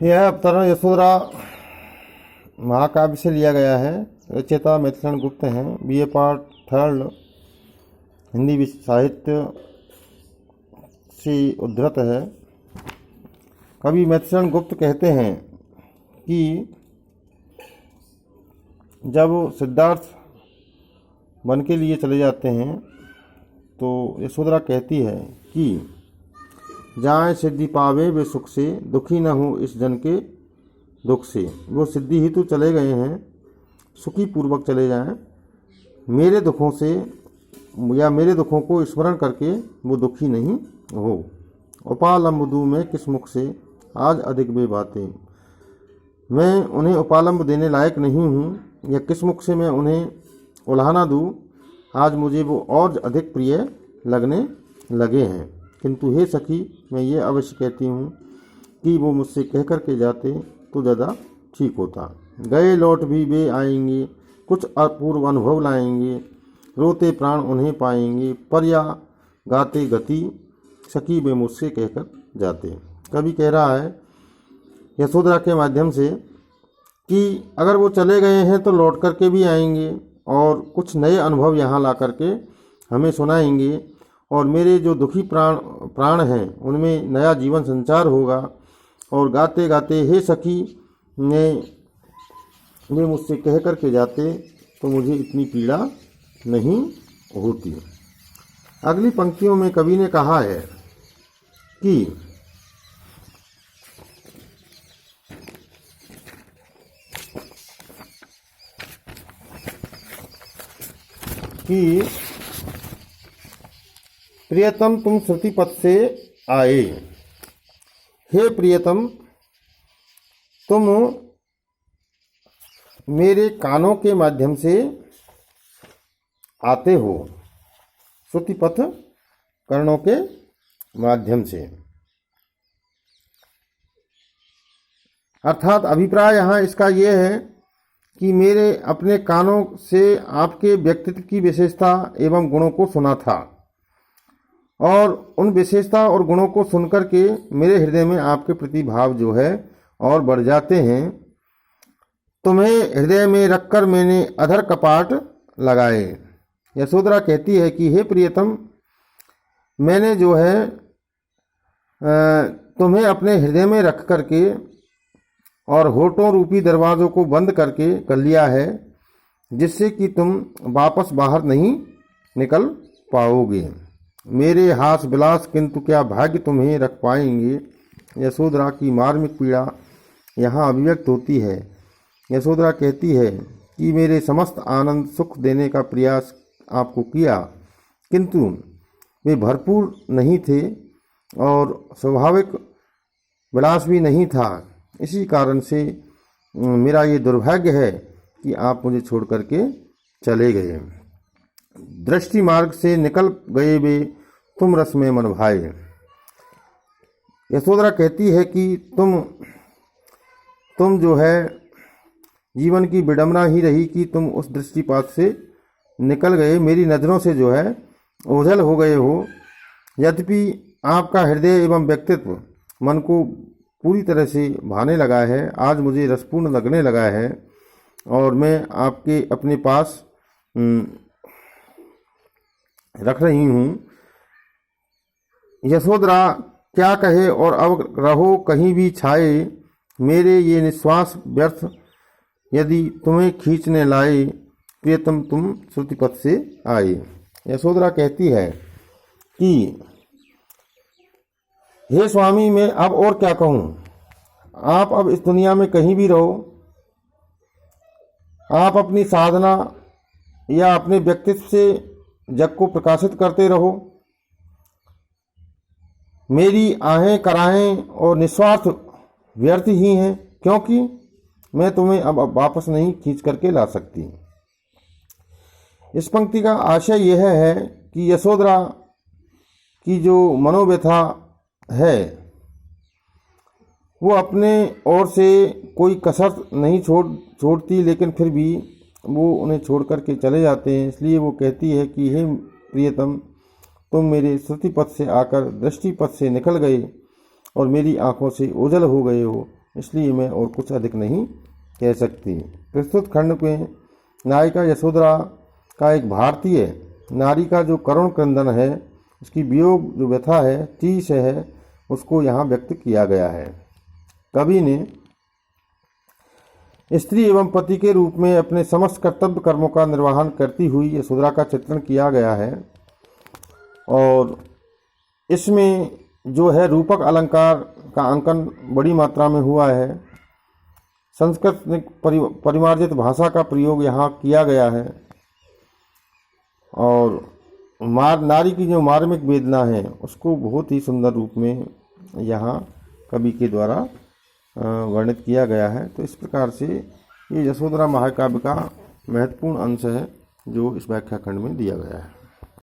यह अवतरण यशोधरा महाकाव्य से लिया गया है। रचयिता मैथिलीशरण गुप्त हैं। BA पार्ट 3 हिंदी साहित्य से उद्धृत है। कवि मैथिलीशरण गुप्त कहते हैं कि जब सिद्धार्थ वन के लिए चले जाते हैं तो यशोधरा कहती है कि जाए सिद्धि पावे वे सुख से, दुखी न हो इस जन के दुख से। वो सिद्धि ही तो चले गए हैं, सुखी पूर्वक चले जाएं, मेरे दुखों से या मेरे दुखों को स्मरण करके वो दुखी नहीं हो। उपालंब दूँ मैं किस मुख से, आज अधिक वे बातें। मैं उन्हें उपालंब देने लायक नहीं हूँ, या किस मुख से मैं उन्हें उल्हाना दूँ, आज मुझे वो और अधिक प्रिय लगने लगे हैं। किंतु हे सखी, मैं ये अवश्य कहती हूँ कि वो मुझसे कह कर के जाते तो ज़्यादा ठीक होता। गए लौट भी वे आएंगे, कुछ अपूर्व अनुभव लाएंगे, रोते प्राण उन्हें पाएंगे, पर या गाते गति सखी वे मुझसे कहकर जाते। कवि कह रहा है यशोधरा के माध्यम से कि अगर वो चले गए हैं तो लौट करके भी आएंगे और कुछ नए अनुभव यहाँ ला करके हमें सुनाएंगे, और मेरे जो दुखी प्राण हैं उनमें नया जीवन संचार होगा। और गाते गाते हे सखी वे मुझसे कह कर के जाते तो मुझे इतनी पीड़ा नहीं होती। अगली पंक्तियों में कवि ने कहा है कि प्रियतम तुम श्रुति पथ से आए। हे प्रियतम, तुम मेरे कानों के माध्यम से आते हो। श्रुति पथ कर्णों के माध्यम से, अर्थात अभिप्राय यहाँ इसका यह है कि मेरे अपने कानों से आपके व्यक्तित्व की विशेषता एवं गुणों को सुना था, और उन विशेषता और गुणों को सुनकर के मेरे हृदय में आपके प्रति भाव जो है और बढ़ जाते हैं। तुम्हें हृदय में रखकर मैंने अधर कपाट लगाए। यशोधरा कहती है कि हे प्रियतम, मैंने जो है तुम्हें अपने हृदय में रख करके और होठों रूपी दरवाज़ों को बंद करके कर लिया है, जिससे कि तुम वापस बाहर नहीं निकल पाओगे। मेरे हास विलास किंतु क्या भाग्य तुम्हें रख पाएंगे। यशोधरा की मार्मिक पीड़ा यहाँ अभिव्यक्त होती है। यशोधरा कहती है कि मेरे समस्त आनंद सुख देने का प्रयास आपको किया, किंतु वे भरपूर नहीं थे और स्वाभाविक विलास भी नहीं था। इसी कारण से मेरा ये दुर्भाग्य है कि आप मुझे छोड़ करके चले गए। दृष्टि मार्ग से निकल गए वे तुम रस में मन भाए। यशोधरा कहती है कि तुम जो है जीवन की विडंबना ही रही कि तुम उस दृष्टिपात से निकल गए, मेरी नज़रों से जो है ओझल हो गए हो। यद्यपि आपका हृदय एवं व्यक्तित्व मन को पूरी तरह से भाने लगा है, आज मुझे रसपूर्ण लगने लगा है, और मैं आपके अपने पास रख रही हूँ। यशोधरा क्या कहे, और अब रहो कहीं भी छाए, मेरे ये निश्वास व्यर्थ यदि तुम्हें खींचने लाए, प्रियतम तुम श्रुतिपथ से आए। यशोधरा कहती है कि हे स्वामी, मैं अब और क्या कहूँ, आप अब इस दुनिया में कहीं भी रहो, आप अपनी साधना या अपने व्यक्तित्व से जग को प्रकाशित करते रहो। मेरी आहें कराहें और निस्वार्थ व्यर्थ ही हैं, क्योंकि मैं तुम्हें अब वापस नहीं खींच करके ला सकती। इस पंक्ति का आशय यह है कि यशोधरा की जो मनोव्यथा है वो अपने ओर से कोई कसर नहीं छोड़ती, लेकिन फिर भी वो उन्हें छोड़ करके चले जाते हैं। इसलिए वो कहती है कि हे प्रियतम, तुम मेरे श्रुति पथ से आकर दृष्टि पथ से निकल गए और मेरी आंखों से ओझल हो गए हो। इसलिए मैं और कुछ अधिक नहीं कह सकती। प्रस्तुत खंड में नायिका यशोधरा का एक भारतीय नारी का जो करुण क्रंदन है, उसकी वियोग जो व्यथा है, टीस है, उसको यहाँ व्यक्त किया गया है। कवि ने स्त्री एवं पति के रूप में अपने समस्त कर्तव्य कर्मों का निर्वहन करती हुई यशोधरा का चित्रण किया गया है। और इसमें जो है रूपक अलंकार का अंकन बड़ी मात्रा में हुआ है। संस्कृत में परिमार्जित भाषा का प्रयोग यहाँ किया गया है। और नारी की जो मार्मिक वेदना है उसको बहुत ही सुंदर रूप में यहाँ कवि के द्वारा वर्णित किया गया है। तो इस प्रकार से ये यशोधरा महाकाव्य का महत्वपूर्ण अंश है जो इस व्याख्याखंड में दिया गया है।